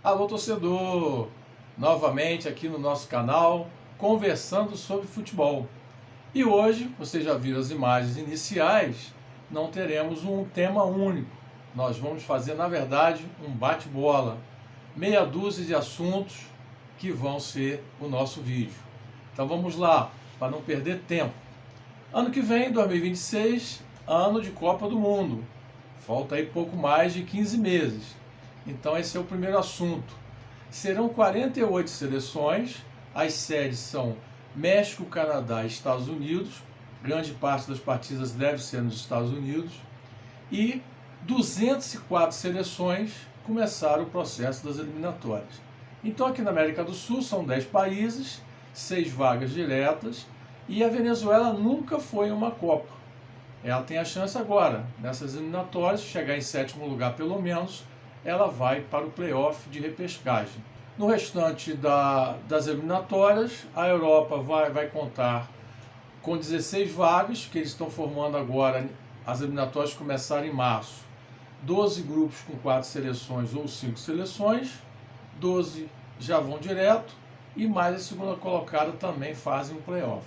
Alô, torcedor! Novamente aqui no nosso canal, conversando sobre futebol. E hoje, vocês já viram as imagens iniciais, não teremos um tema único. Nós vamos fazer, na verdade, um bate-bola. Meia dúzia de assuntos que vão ser o nosso vídeo. Então vamos lá, para não perder tempo. Ano que vem, 2026, ano de Copa do Mundo. Falta aí pouco mais de 15 meses. Então esse é o primeiro assunto. Serão 48 seleções, as sedes são México, Canadá e Estados Unidos, grande parte das partidas deve ser nos Estados Unidos, e 204 seleções começaram o processo das eliminatórias. Então aqui na América do Sul são 10 países, 6 vagas diretas, e a Venezuela nunca foi em uma Copa. Ela tem a chance agora, nessas eliminatórias, chegar em 7º lugar pelo menos, ela vai para o playoff de repescagem. No restante das eliminatórias, a Europa vai contar com 16 vagas, que eles estão formando agora, as eliminatórias começaram em março. 12 grupos com 4 seleções ou 5 seleções, 12 já vão direto, e mais a segunda colocada também fazem um playoff.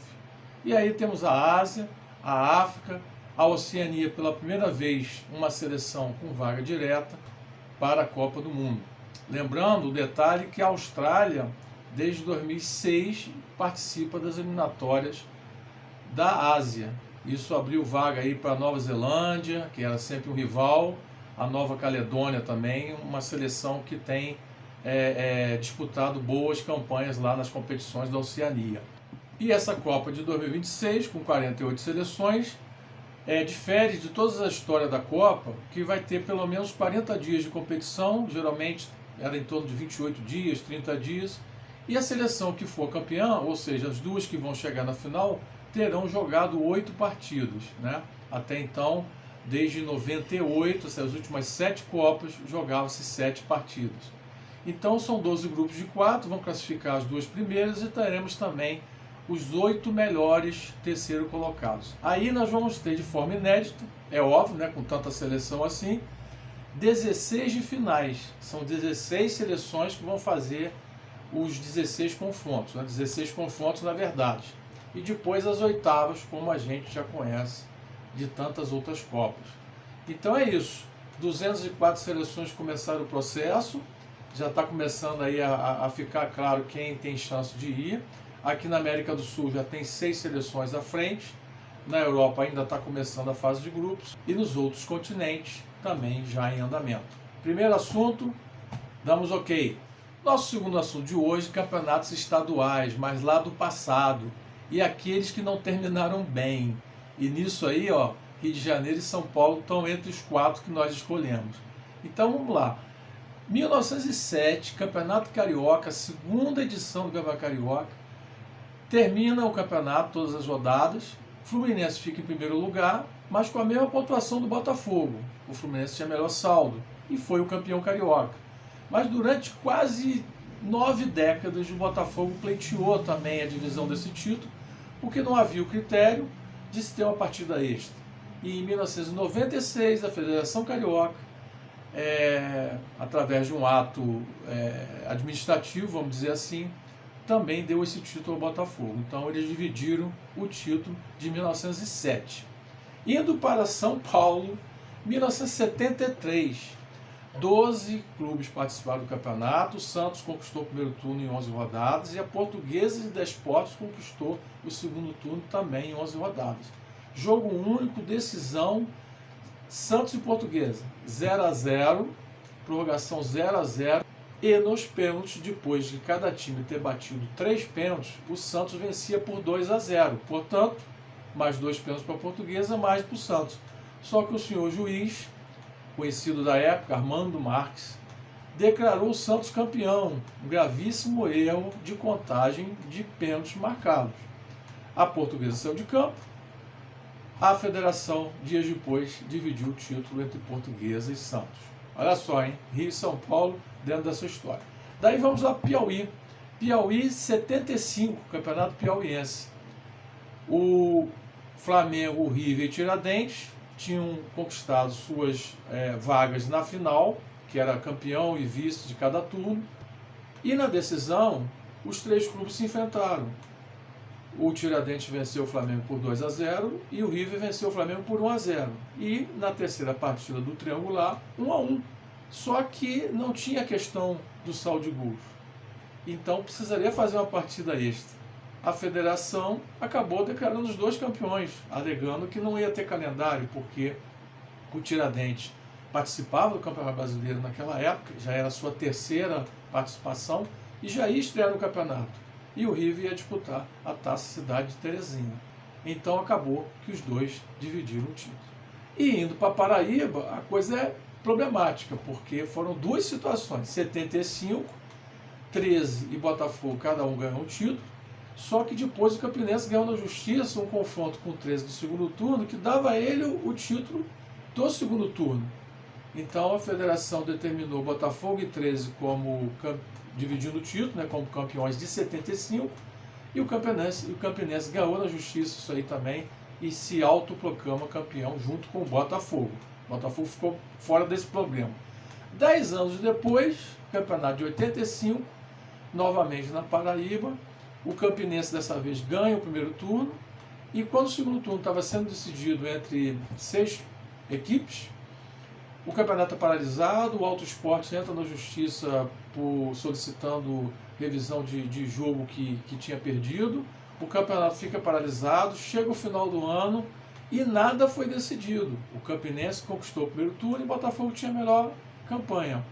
E aí temos a Ásia, a África, a Oceania pela primeira vez, uma seleção com vaga direta para a Copa do Mundo. Lembrando o detalhe que a Austrália, desde 2006, participa das eliminatórias da Ásia. Isso abriu vaga aí para a Nova Zelândia, que era sempre um rival, a Nova Caledônia também, uma seleção que tem disputado boas campanhas lá nas competições da Oceania. E essa Copa de 2026, com 48 seleções, difere de toda a história da Copa, que vai ter pelo menos 40 dias de competição, geralmente era em torno de 28 dias, 30 dias, e a seleção que for campeã, ou seja, as duas que vão chegar na final, terão jogado 8 partidas, né? Até então, desde 98, as últimas 7 Copas, jogavam-se 7 partidas. Então são 12 grupos de 4, vão classificar as duas primeiras e teremos também os 8 melhores terceiro colocados. Aí nós vamos ter de forma inédita, é óbvio, né, com tanta seleção assim, 16 de finais. São 16 seleções que vão fazer os 16 confrontos, né, 16 confrontos na verdade. E depois as oitavas, como a gente já conhece de tantas outras Copas. Então é isso, 204 seleções começaram o processo, já está começando aí a ficar claro quem tem chance de ir. Aqui na América do Sul já tem 6 seleções à frente, na Europa ainda está começando a fase de grupos e nos outros continentes também já em andamento. Primeiro assunto, damos ok. Nosso segundo assunto de hoje, campeonatos estaduais, mas lá do passado, e aqueles que não terminaram bem. E nisso aí, ó, Rio de Janeiro e São Paulo estão entre os 4 que nós escolhemos. Então vamos lá. 1907, Campeonato Carioca, segunda edição do Campeonato Carioca. Termina o campeonato, todas as rodadas. Fluminense fica em primeiro lugar, mas com a mesma pontuação do Botafogo. O Fluminense tinha melhor saldo e foi o campeão carioca. Mas durante quase 9 décadas, o Botafogo pleiteou também a divisão desse título, porque não havia o critério de se ter uma partida extra. E em 1996, a Federação Carioca, através de um ato administrativo, vamos dizer assim, também deu esse título ao Botafogo. Então eles dividiram o título de 1907. Indo para São Paulo, 1973, 12 clubes participaram do campeonato, o Santos conquistou o primeiro turno em 11 rodadas e a Portuguesa de Desportos conquistou o segundo turno também em 11 rodadas. Jogo único, decisão, Santos e Portuguesa, 0-0, prorrogação 0-0. E nos pênaltis, depois de cada time ter batido 3 pênaltis, o Santos vencia por 2-0. Portanto, mais 2 pênaltis para a Portuguesa, mais para o Santos. Só que o senhor juiz, conhecido da época, Armando Marques, declarou o Santos campeão. Um gravíssimo erro de contagem de pênaltis marcados. A Portuguesa saiu de campo. A federação, dias depois, dividiu o título entre Portuguesa e Santos. Olha só, hein? Rio e São Paulo dentro dessa história. Daí vamos lá para Piauí. Piauí 75, Campeonato Piauiense. O Flamengo, o River e Tiradentes tinham conquistado suas vagas na final que era campeão e vice de cada turno. E na decisão, os 3 clubes se enfrentaram. O Tiradentes venceu o Flamengo por 2-0 e o River venceu o Flamengo por 1-0. E na terceira partida do triangular, 1-1. Só que não tinha questão do saldo de gols. Então precisaria fazer uma partida extra. A federação acabou declarando os 2 campeões, alegando que não ia ter calendário, porque o Tiradentes participava do Campeonato Brasileiro naquela época, já era a sua terceira participação e já ia estrear no campeonato. E o River ia disputar a Taça Cidade de Teresina. Então acabou que os 2 dividiram o título. E indo para Paraíba, a coisa é problemática, porque foram 2 situações. 75, 13 e Botafogo, cada um ganhou um título. Só que depois o Campinense ganhou na Justiça um confronto com o 13 do segundo turno, que dava a ele o título do segundo turno. Então a federação determinou Botafogo e 13 como dividindo o título, né, como campeões de 75, e o Campinense ganhou na Justiça isso aí também e se autoproclama campeão junto com o Botafogo. O Botafogo ficou fora desse problema. 10 anos depois, campeonato de 85, novamente na Paraíba, o Campinense dessa vez ganha o primeiro turno, e quando o segundo turno estava sendo decidido entre 6 equipes, o campeonato é paralisado, o Auto Esporte entra na justiça solicitando revisão de jogo que tinha perdido, o campeonato fica paralisado, chega o final do ano e nada foi decidido. O Campinense conquistou o primeiro turno e o Botafogo tinha a melhor campanha.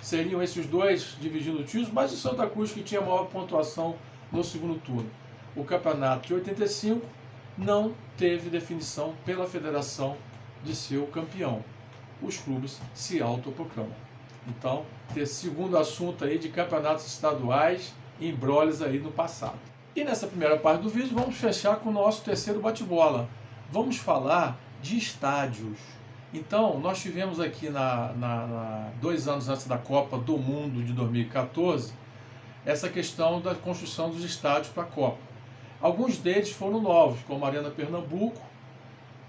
Seriam esses 2 dividindo o título, mas o Santa Cruz que tinha a maior pontuação no segundo turno. O campeonato de 85 não teve definição pela federação de ser o campeão. Os clubes se autoproclamam. Então, segundo assunto aí de campeonatos estaduais e embrólios aí no passado. E nessa primeira parte do vídeo vamos fechar com o nosso terceiro bate-bola. Vamos falar de estádios. Então, nós tivemos aqui 2 anos antes da Copa do Mundo de 2014, essa questão da construção dos estádios para a Copa. Alguns deles foram novos, como a Arena Pernambuco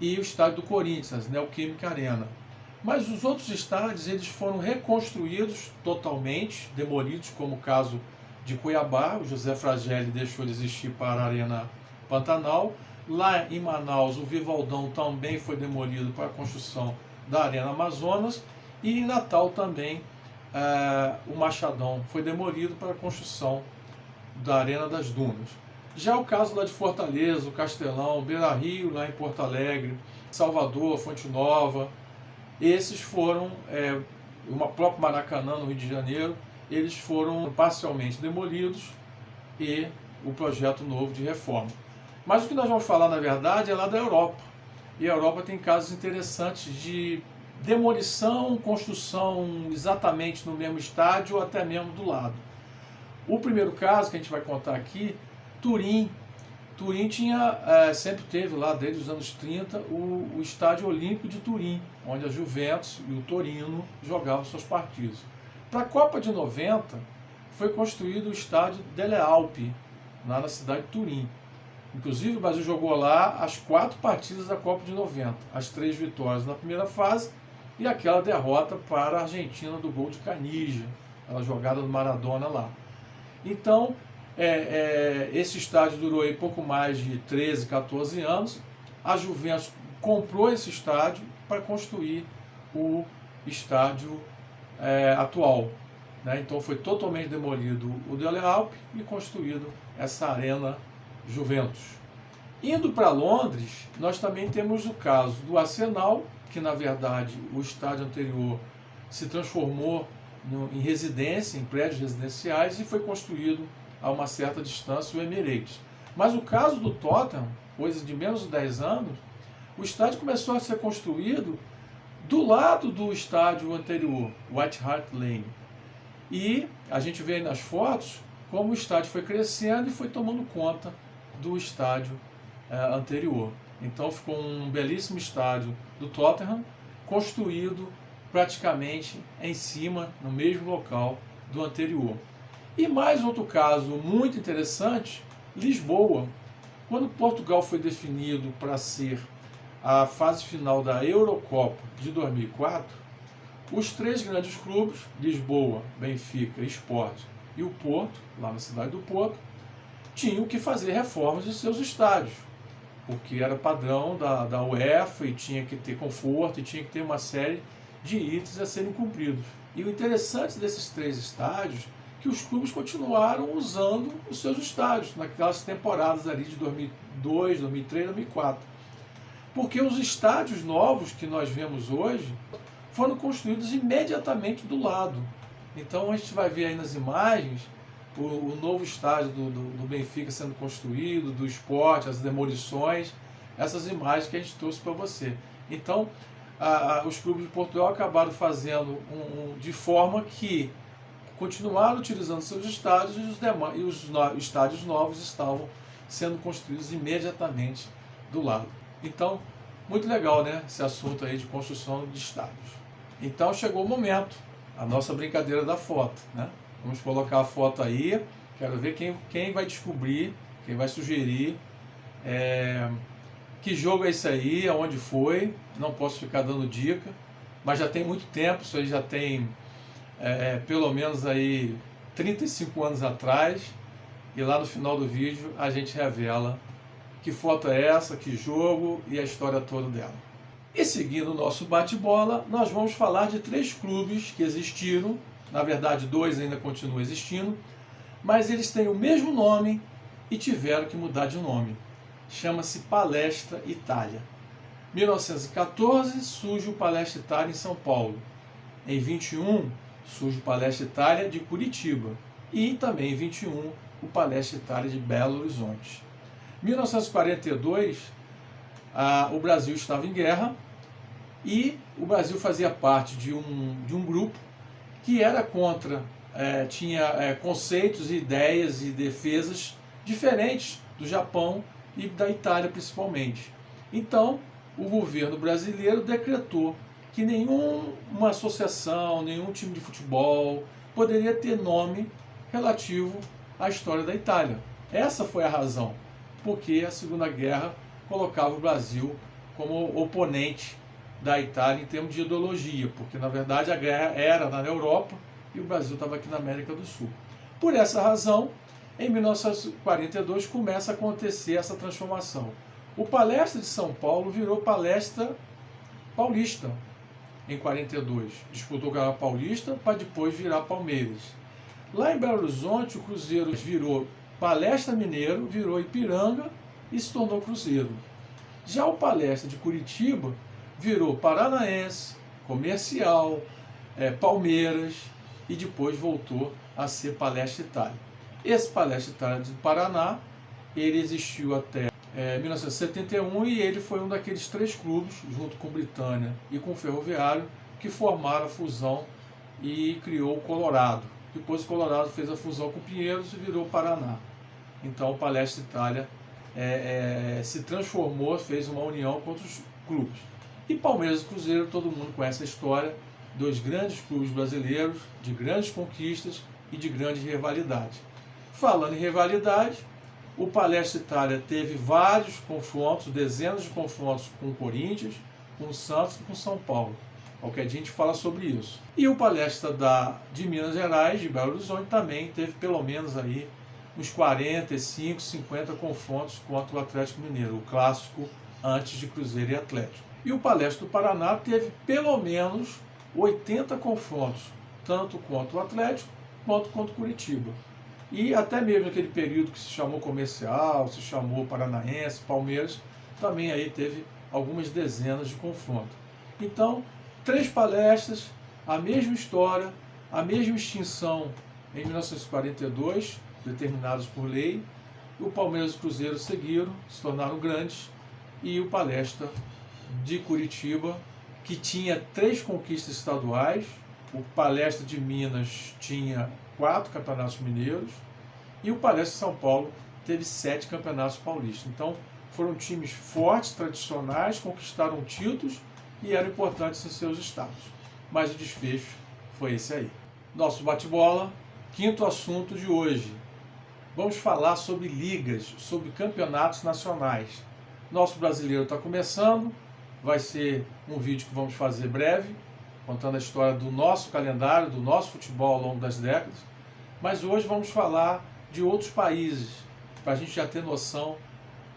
e o estádio do Corinthians, Neoquímica Arena. Mas os outros estádios eles foram reconstruídos totalmente, demolidos, como o caso de Cuiabá. O José Fragelli deixou de existir para a Arena Pantanal. Lá em Manaus, o Vivaldão também foi demolido para a construção da Arena Amazonas. E em Natal também, o Machadão foi demolido para a construção da Arena das Dunas. Já o caso lá de Fortaleza, o Castelão, Beira-Rio, lá em Porto Alegre, Salvador, Fonte Nova, esses foram, o próprio Maracanã, no Rio de Janeiro, eles foram parcialmente demolidos e o projeto novo de reforma. Mas o que nós vamos falar, na verdade, é lá da Europa. E a Europa tem casos interessantes de demolição, construção exatamente no mesmo estádio ou até mesmo do lado. O primeiro caso que a gente vai contar aqui, Turim. Turim sempre teve lá, desde os anos 30, o Estádio Olímpico de Turim, onde a Juventus e o Torino jogavam suas partidas. Para a Copa de 90, foi construído o Estádio Delle Alpi, lá na cidade de Turim. Inclusive, o Brasil jogou lá as 4 partidas da Copa de 90, as 3 vitórias na primeira fase e aquela derrota para a Argentina do gol de Canija, aquela jogada do Maradona lá. Então, esse estádio durou aí pouco mais de 13, 14 anos. A Juventus comprou esse estádio para construir o estádio atual, né? Então foi totalmente demolido o Delle Alpi e construído essa Arena Juventus. Indo para Londres, nós também temos o caso do Arsenal, que na verdade o estádio anterior se transformou em residência, em prédios residenciais, e foi construído a uma certa distância o Emirates. Mas o caso do Tottenham, coisa de menos de 10 anos, o estádio começou a ser construído do lado do estádio anterior, White Hart Lane. E a gente vê aí nas fotos como o estádio foi crescendo e foi tomando conta do estádio anterior. Então ficou um belíssimo estádio do Tottenham, construído praticamente em cima, no mesmo local do anterior. E mais outro caso muito interessante, Lisboa. Quando Portugal foi definido para ser a fase final da Eurocopa de 2004, Os três grandes clubes, Lisboa, Benfica, Sport e o Porto, lá na cidade do Porto, tinham que fazer reformas de seus estádios, porque era padrão da UEFA e tinha que ter conforto e tinha que ter uma série de itens a serem cumpridos. E o interessante desses três estádios é que os clubes continuaram usando os seus estádios naquelas temporadas ali de 2002, 2003, 2004. Porque os estádios novos que nós vemos hoje foram construídos imediatamente do lado. Então a gente vai ver aí nas imagens o novo estádio do Benfica sendo construído, do Sport, as demolições, essas imagens que a gente trouxe para você. Então os clubes de Portugal acabaram fazendo de forma que continuaram utilizando seus estádios e os estádios novos estavam sendo construídos imediatamente do lado. Então, muito legal, né, esse assunto aí de construção de estádios. Então chegou o momento, a nossa brincadeira da foto, né? Vamos colocar a foto aí, quero ver quem vai descobrir, quem vai sugerir que jogo é esse aí, aonde foi. Não posso ficar dando dica, mas já tem muito tempo, isso aí já tem pelo menos aí 35 anos atrás, e lá no final do vídeo a gente revela que foto é essa, que jogo e a história toda dela. E seguindo o nosso bate-bola, nós vamos falar de três clubes que existiram, na verdade 2 ainda continuam existindo, mas eles têm o mesmo nome e tiveram que mudar de nome. Chama-se Palestra Itália. 1914 surge o Palestra Itália em São Paulo. Em 21 surge o Palestra Itália de Curitiba. E também em 21 o Palestra Itália de Belo Horizonte. Em 1942 o Brasil estava em guerra e o Brasil fazia parte de um grupo que era contra, tinha conceitos, ideias e defesas diferentes do Japão e da Itália principalmente. Então, o governo brasileiro decretou que nenhuma associação, nenhum time de futebol poderia ter nome relativo à história da Itália. Essa foi a razão, porque a Segunda Guerra colocava o Brasil como oponente da Itália em termos de ideologia, porque na verdade a guerra era na Europa e o Brasil estava aqui na América do Sul. Por essa razão, em 1942 começa a acontecer essa transformação. O Palestra de São Paulo virou Palestra Paulista em 42. Disputou o Campeonato Paulista para depois virar Palmeiras. Lá em Belo Horizonte, o Cruzeiro virou Palestra Mineiro, virou Ipiranga e se tornou Cruzeiro. Já o Palestra de Curitiba virou Paranaense, Comercial, Palmeiras e depois voltou a ser Palestra Itália. Esse Palestra Itália do Paraná, ele existiu até 1971 e ele foi um daqueles três clubes, junto com o Britânia e com o Ferroviário, que formaram a fusão e criou o Colorado. Depois o Colorado fez a fusão com o Pinheiros e virou o Paraná. Então o Palestra Itália se transformou, fez uma união com outros clubes. E Palmeiras e Cruzeiro, todo mundo conhece a história, dois grandes clubes brasileiros, de grandes conquistas e de grande rivalidade. Falando em rivalidade, o Palestra Itália teve vários confrontos, dezenas de confrontos com o Corinthians, com o Santos e com o São Paulo. Qualquer dia a gente fala sobre isso. E o Palestra de Minas Gerais, de Belo Horizonte, também teve pelo menos aí uns 45, 50 confrontos contra o Atlético Mineiro, o clássico antes de Cruzeiro e Atlético. E o Palestra do Paraná teve pelo menos 80 confrontos, tanto contra o Atlético quanto contra o Curitiba. E até mesmo aquele período que se chamou Comercial, se chamou Paranaense, Palmeiras, também aí teve algumas dezenas de confrontos. Então, três palestras, a mesma história, a mesma extinção em 1942, determinados por lei. O Palmeiras e o Cruzeiro seguiram, se tornaram grandes, e o Palestra de Curitiba, que tinha 3 conquistas estaduais, o Palestra de Minas tinha 4 campeonatos mineiros, e o Palestra de São Paulo teve 7 campeonatos paulistas. Então, foram times fortes, tradicionais, conquistaram títulos e eram importantes em seus estados. Mas o desfecho foi esse aí. Nosso bate-bola, quinto assunto de hoje. Vamos falar sobre ligas, sobre campeonatos nacionais. Nosso brasileiro está começando, vai ser um vídeo que vamos fazer breve, contando a história do nosso calendário, do nosso futebol ao longo das décadas. Mas hoje vamos falar de outros países, para a gente já ter noção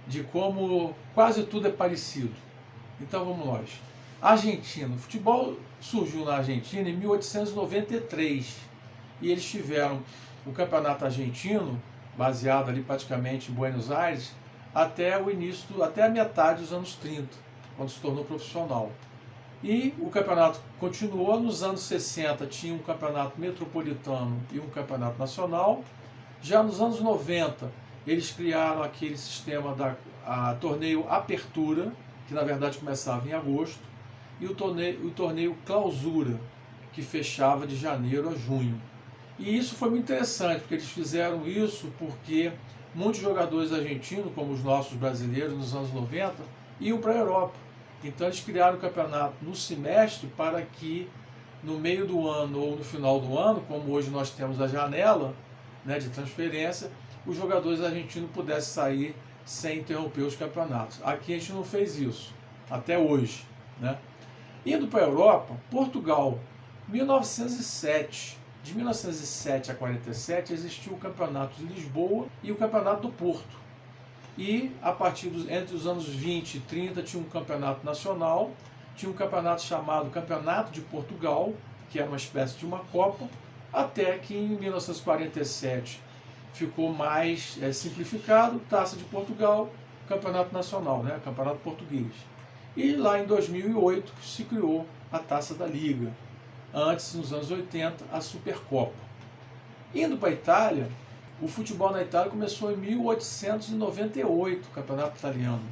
de como quase tudo é parecido. Então vamos nós. Argentina. O futebol surgiu na Argentina em 1893 e eles tiveram o campeonato argentino, baseado ali praticamente em Buenos Aires, até o início, até a metade dos anos 30, quando se tornou profissional. E o campeonato continuou. Nos anos 60 tinha um campeonato metropolitano e um campeonato nacional. Já nos anos 90 eles criaram aquele sistema da torneio Apertura, que na verdade começava em agosto, e o torneio Clausura, que fechava de janeiro a junho. E isso foi muito interessante, porque eles fizeram isso porque muitos jogadores argentinos, como os nossos brasileiros nos anos 90, iam para a Europa. Então eles criaram o campeonato no semestre para que no meio do ano ou no final do ano, como hoje nós temos a janela, né, de transferência, os jogadores argentinos pudessem sair sem interromper os campeonatos. Aqui a gente não fez isso, até hoje, né? Indo para a Europa, Portugal, 1907. De 1907 a 47 existiu o Campeonato de Lisboa e o Campeonato do Porto. E a partir entre os anos 20 e 30 tinha um campeonato nacional, tinha um campeonato chamado Campeonato de Portugal, que era uma espécie de uma Copa, até que em 1947 ficou mais simplificado, Taça de Portugal, Campeonato Nacional, né, Campeonato Português. E lá em 2008 se criou a Taça da Liga. Antes, nos anos 80, a Supercopa. Indo para a Itália, o futebol na Itália começou em 1898, o campeonato italiano.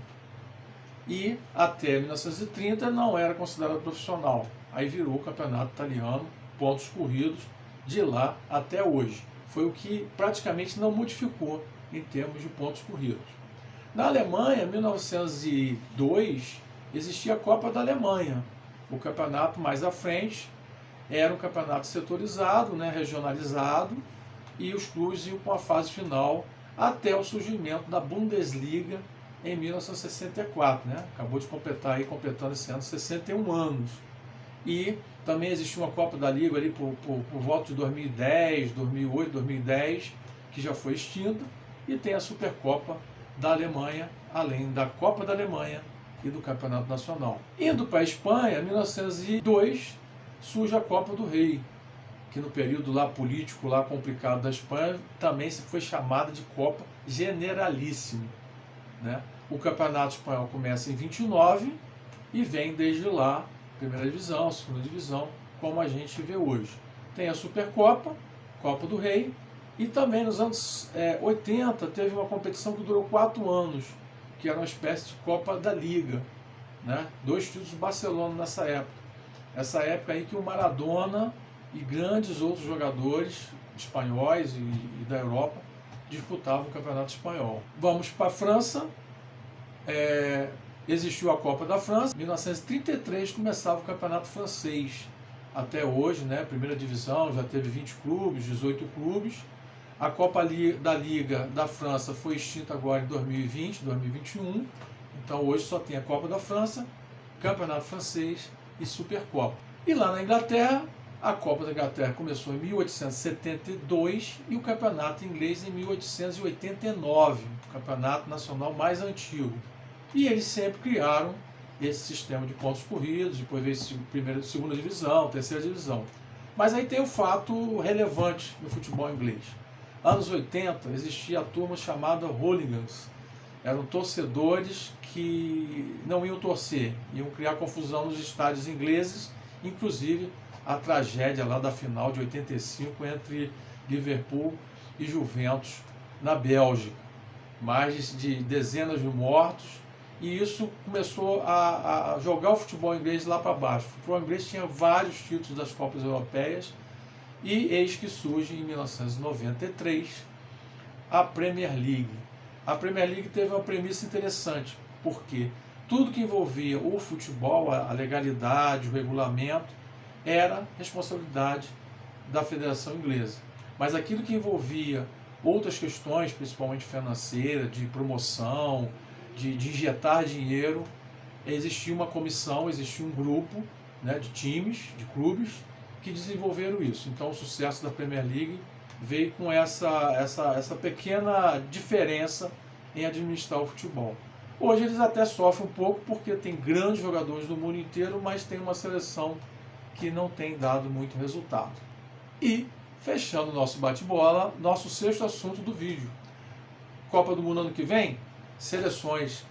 E até 1930 não era considerado profissional. Aí virou o campeonato italiano, pontos corridos, de lá até hoje. Foi o que praticamente não modificou em termos de pontos corridos. Na Alemanha, em 1902, existia a Copa da Alemanha. O campeonato mais à frente era um campeonato setorizado, né, regionalizado, e os clubes iam com a fase final até o surgimento da Bundesliga em 1964. Né? Acabou de completando esse ano 61 anos. E também existiu uma Copa da Liga ali por volta de 2010, 2008, 2010, que já foi extinta, e tem a Supercopa da Alemanha, além da Copa da Alemanha e do Campeonato Nacional. Indo para a Espanha, em 1902, surge a Copa do Rei, que no período lá político lá complicado da Espanha também se foi chamada de Copa Generalíssima, né? O Campeonato Espanhol começa em 29 e vem desde lá, primeira divisão, segunda divisão, como a gente vê hoje. Tem a Supercopa, Copa do Rei, e também nos anos 80 teve uma competição que durou 4 anos, que era uma espécie de Copa da Liga, né? 2 títulos do Barcelona nessa época. Essa época aí que o Maradona e grandes outros jogadores espanhóis e da Europa disputavam o Campeonato Espanhol. Vamos para a França. Existiu a Copa da França. Em 1933 começava o Campeonato Francês. Até hoje, né, primeira divisão, já teve 20 clubes, 18 clubes. A Copa da Liga da França foi extinta agora em 2020, 2021. Então hoje só tem a Copa da França, Campeonato Francês e Supercopa. E lá na Inglaterra, a Copa da Inglaterra começou em 1872 e o Campeonato Inglês em 1889, o campeonato nacional mais antigo. E eles sempre criaram esse sistema de pontos corridos, depois veio primeira, segunda divisão, terceira divisão. Mas aí tem um fato relevante no futebol inglês. Anos 80 existia a turma chamada hooligans. Eram torcedores que não iam torcer, iam criar confusão nos estádios ingleses, inclusive a tragédia lá da final de 85 entre Liverpool e Juventus na Bélgica. Mais de dezenas de mortos, e isso começou a jogar o futebol inglês lá para baixo. O futebol inglês tinha vários títulos das Copas Europeias, e eis que surge em 1993 a Premier League. A Premier League teve uma premissa interessante, porque tudo que envolvia o futebol, a legalidade, o regulamento, era responsabilidade da Federação Inglesa. Mas aquilo que envolvia outras questões, principalmente financeiras, de promoção, de injetar dinheiro, existia uma comissão, existia um grupo, né, de times, de clubes, que desenvolveram isso. Então o sucesso da Premier League veio com essa pequena diferença em administrar o futebol. Hoje eles até sofrem um pouco porque tem grandes jogadores do mundo inteiro, mas tem uma seleção que não tem dado muito resultado. E, fechando o nosso bate-bola, nosso sexto assunto do vídeo. Copa do Mundo ano que vem? Seleções.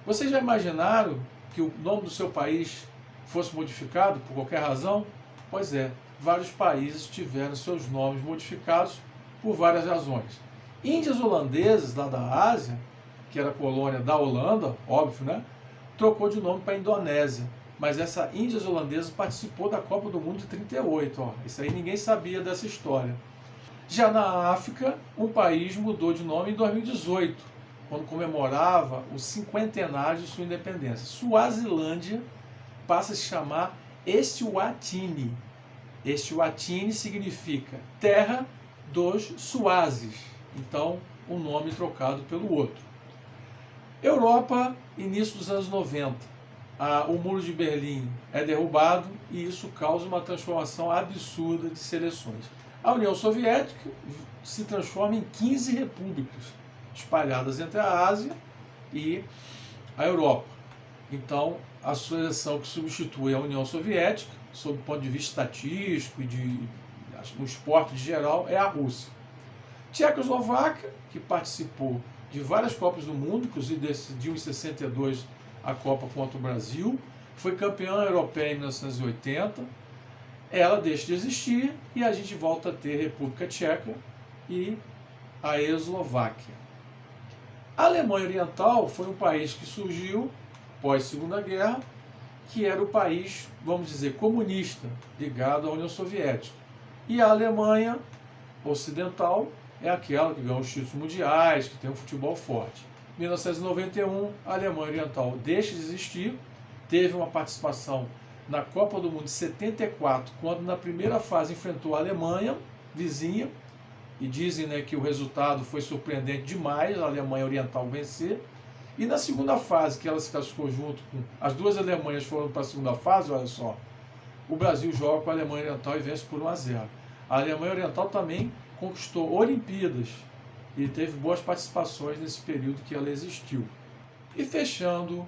Vocês já imaginaram que o nome do seu país fosse modificado por qualquer razão? Pois é, vários países tiveram seus nomes modificados por várias razões. Índias holandesas, lá da Ásia, que era colônia da Holanda, óbvio, né? Trocou de nome para Indonésia. Mas essa Índias holandesa participou da Copa do Mundo de 38. Ó. Isso aí ninguém sabia dessa história. Já na África, um país mudou de nome em 2018, quando comemorava o cinquentenário de sua independência. Suazilândia passa a se chamar Eswatini. Eswatini significa terra dos Suazes. Então, um nome trocado pelo outro. Europa, início dos anos 90. O Muro de Berlim é derrubado e isso causa uma transformação absurda de seleções. A União Soviética se transforma em 15 repúblicas espalhadas entre a Ásia e a Europa. Então, a seleção que substitui a União Soviética, sob o ponto de vista estatístico e no esporte de geral, é a Rússia. Tchecoslováquia, que participou de várias Copas do Mundo, inclusive decidiu em 62 a Copa contra o Brasil, foi campeã europeia em 1980, ela deixa de existir e a gente volta a ter República Tcheca e a Eslováquia. A Alemanha Oriental foi um país que surgiu pós-Segunda Guerra, que era o país, vamos dizer, comunista, ligado à União Soviética. E a Alemanha Ocidental é aquela que ganhou os títulos mundiais, que tem um futebol forte. Em 1991, a Alemanha Oriental deixa de existir, teve uma participação na Copa do Mundo de 74, quando na primeira fase enfrentou a Alemanha, vizinha, e dizem, né, que o resultado foi surpreendente demais, a Alemanha Oriental vencer. E na segunda fase, que ela se classificou junto com... As duas Alemanhas foram para a segunda fase, olha só. O Brasil joga com a Alemanha Oriental e vence por 1-0. A Alemanha Oriental também conquistou Olimpíadas e teve boas participações nesse período que ela existiu. E fechando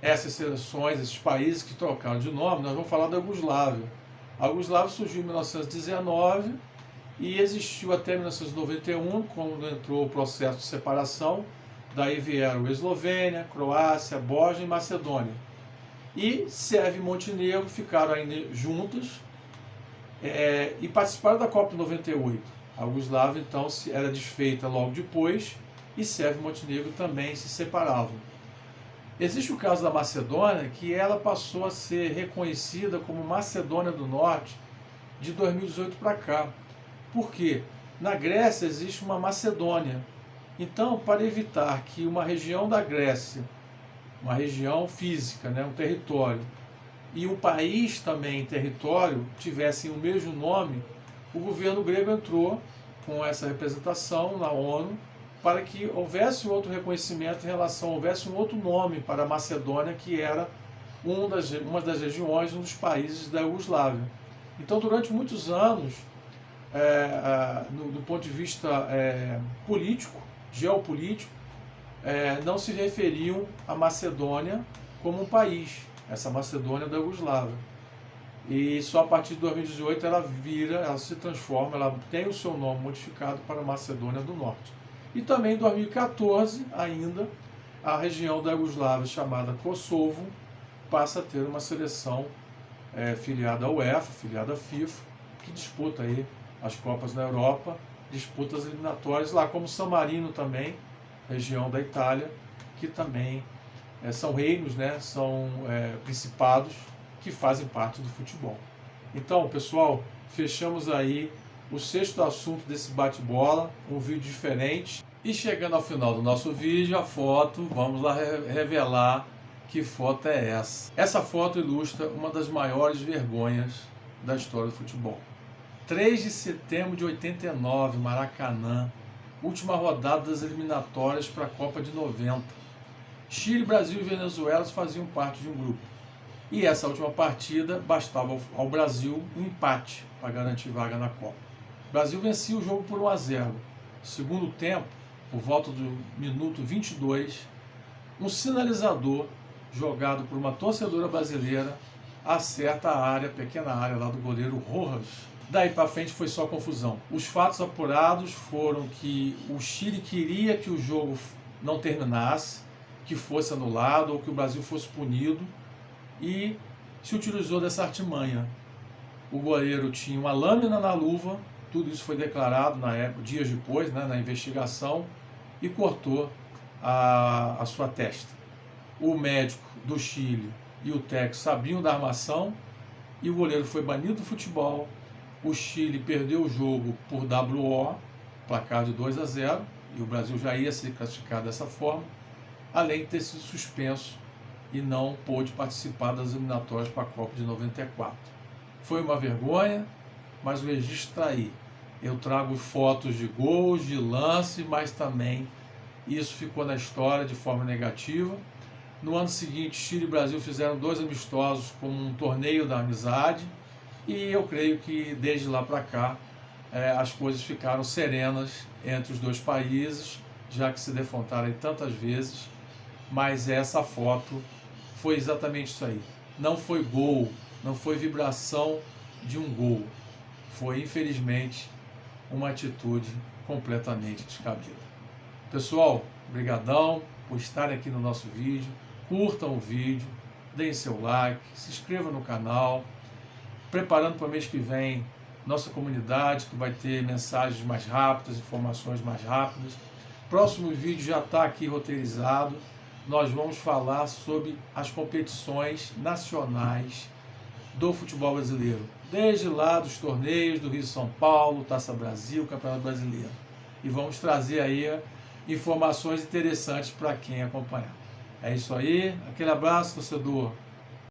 essas seleções, esses países que trocaram de nome, nós vamos falar da Iugoslávia. A Iugoslávia surgiu em 1919 e existiu até 1991, quando entrou o processo de separação. Daí vieram Eslovênia, Croácia, Bósnia e Macedônia. E Sérvia e Montenegro ficaram ainda juntas e participaram da Copa de 98. A Iugoslávia, então, era desfeita logo depois e Sérvia e Montenegro também se separavam. Existe o caso da Macedônia, que ela passou a ser reconhecida como Macedônia do Norte de 2018 para cá. Por quê? Na Grécia existe uma Macedônia. Então, para evitar que uma região da Grécia, uma região física, né, um território, e um país também, território, tivessem o mesmo nome, o governo grego entrou com essa representação na ONU para que houvesse outro reconhecimento em relação, houvesse um outro nome para a Macedônia, que era uma das regiões, um dos países da Iugoslávia. Então, durante muitos anos, do ponto de vista político, geopolítico, não se referiam à Macedônia como um país, essa Macedônia da Iugoslávia. E só a partir de 2018 ela se transforma, ela tem o seu nome modificado para Macedônia do Norte. E também em 2014, ainda, a região da Iugoslávia chamada Kosovo passa a ter uma seleção filiada à UEFA, filiada à FIFA, que disputa aí as Copas na Europa, disputa as eliminatórias lá, como San Marino também, região da Itália, que também são reinos, né, são principados que fazem parte do futebol. Então, pessoal, fechamos aí o sexto assunto desse bate-bola, um vídeo diferente. E chegando ao final do nosso vídeo, a foto, vamos lá revelar que foto é essa. Essa foto ilustra uma das maiores vergonhas da história do futebol. 3 de setembro de 89, Maracanã, última rodada das eliminatórias para a Copa de 90. Chile, Brasil e Venezuela faziam parte de um grupo. E essa última partida bastava ao Brasil um empate para garantir vaga na Copa. O Brasil vencia o jogo por 1-0. Segundo tempo, por volta do minuto 22, um sinalizador jogado por uma torcedora brasileira acerta a área, pequena área lá do goleiro Rojas. Daí para frente foi só confusão. Os fatos apurados foram que o Chile queria que o jogo não terminasse, que fosse anulado ou que o Brasil fosse punido, e se utilizou dessa artimanha. O goleiro tinha uma lâmina na luva, tudo isso foi declarado na época, dias depois, né, na investigação, e cortou a sua testa. O médico do Chile e o técnico sabiam da armação e o goleiro foi banido do futebol. O Chile perdeu o jogo por WO, placar de 2-0, e o Brasil já ia se classificar dessa forma, além de ter sido suspenso e não pôde participar das eliminatórias para a Copa de 94. Foi uma vergonha, mas o registro está aí. Eu trago fotos de gols, de lance, mas também isso ficou na história de forma negativa. No ano seguinte, Chile e Brasil fizeram 2 amistosos como um torneio da amizade, e eu creio que desde lá para cá as coisas ficaram serenas entre os dois países, já que se defrontaram tantas vezes, mas essa foto foi exatamente isso aí. Não foi gol, não foi vibração de um gol, foi infelizmente uma atitude completamente descabida. Pessoal, brigadão por estarem aqui no nosso vídeo, curtam o vídeo, deem seu like, se inscrevam no canal, preparando para o mês que vem nossa comunidade, que vai ter mensagens mais rápidas, informações mais rápidas. Próximo vídeo já está aqui roteirizado, nós vamos falar sobre as competições nacionais do futebol brasileiro, desde lá dos torneios do Rio e São Paulo, Taça Brasil, Campeonato Brasileiro. E vamos trazer aí informações interessantes para quem acompanhar. É isso aí, aquele abraço, torcedor.